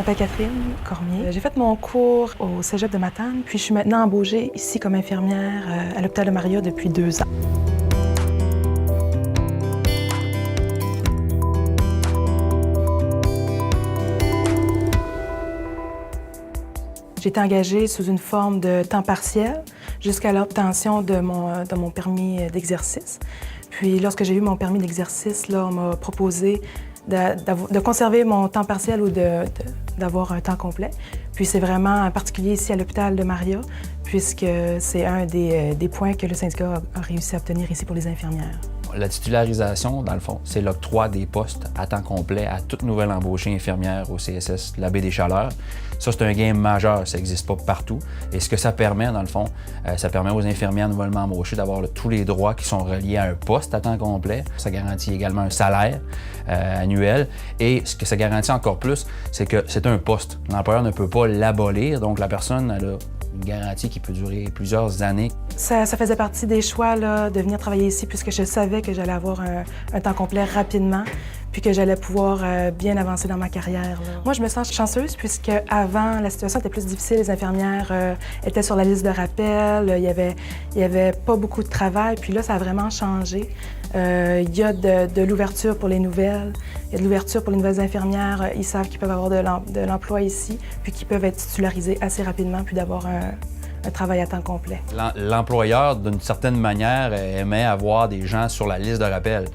m'appelle Catherine Cormier. J'ai fait mon cours au Cégep de Matane, puis je suis maintenant embauchée ici comme infirmière à l'hôpital de Maria depuis 2 ans. J'ai été engagée sous une forme de temps partiel jusqu'à l'obtention de mon permis d'exercice. Puis lorsque j'ai eu mon permis d'exercice, on m'a proposé de conserver mon temps partiel ou d'avoir un temps complet. Puis c'est vraiment en particulier ici à l'hôpital de Maria, puisque c'est un des points que le syndicat a réussi à obtenir ici pour les infirmières. La titularisation, dans le fond, c'est l'octroi des postes à temps complet à toute nouvelle embauchée infirmière au CSS de la Baie des Chaleurs. Ça, c'est un gain majeur, ça n'existe pas partout. Et ce que ça permet, dans le fond, ça permet aux infirmières nouvellement embauchées d'avoir tous les droits qui sont reliés à un poste à temps complet. Ça garantit également un salaire annuel. Et ce que ça garantit encore plus, c'est que c'est un poste. L'employeur ne peut pas l'abolir, donc la personne, elle a une garantie qui peut durer plusieurs années. Ça faisait partie des choix de venir travailler ici puisque je savais que j'allais avoir un temps complet rapidement puis que j'allais pouvoir bien avancer dans ma carrière. Moi, je me sens chanceuse puisque avant la situation était plus difficile. Les infirmières étaient sur la liste de rappel, il y avait pas beaucoup de travail. Puis là, ça a vraiment changé. Il y a de l'ouverture pour les nouvelles, il y a de l'ouverture pour les nouvelles infirmières. Ils savent qu'ils peuvent avoir de l'emploi ici puis qu'ils peuvent être titularisés assez rapidement puis d'avoir un travail à temps complet. L'employeur, d'une certaine manière, aimait avoir des gens sur la liste de rappel.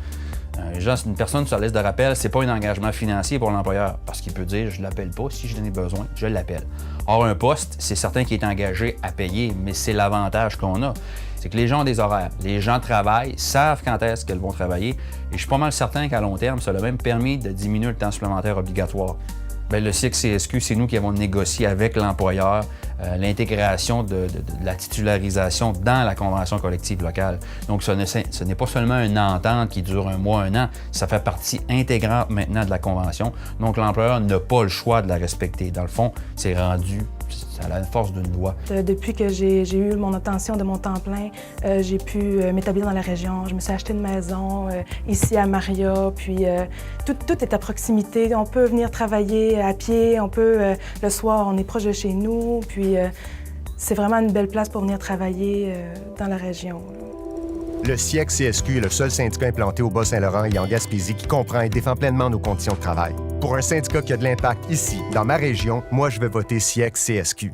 Une personne sur la liste de rappel, c'est pas un engagement financier pour l'employeur, parce qu'il peut dire « je l'appelle pas, si je n'en ai besoin, je l'appelle ». Or, un poste, c'est certain qu'il est engagé à payer, mais c'est l'avantage qu'on a. C'est que les gens ont des horaires, les gens travaillent, savent quand est-ce qu'elles vont travailler, et je suis pas mal certain qu'à long terme, ça a même permis de diminuer le temps supplémentaire obligatoire. Bien, le CIEC-CSQ, c'est nous qui avons négocié avec l'employeur l'intégration de la titularisation dans la convention collective locale. Donc, ce n'est pas seulement une entente qui dure 1 mois, 1 an, ça fait partie intégrante maintenant de la convention. Donc, l'employeur n'a pas le choix de la respecter. Dans le fond, c'est rendu à la force d'une loi. Depuis que j'ai eu mon obtention de mon temps plein, j'ai pu m'établir dans la région. Je me suis acheté une maison ici à Maria, puis tout est à proximité. On peut venir travailler à pied, le soir, on est proche de chez nous, puis c'est vraiment une belle place pour venir travailler dans la région. Le CIEC-CSQ est le seul syndicat implanté au Bas-Saint-Laurent et en Gaspésie qui comprend et défend pleinement nos conditions de travail. Pour un syndicat qui a de l'impact ici, dans ma région, moi, je vais voter CIEC-CSQ.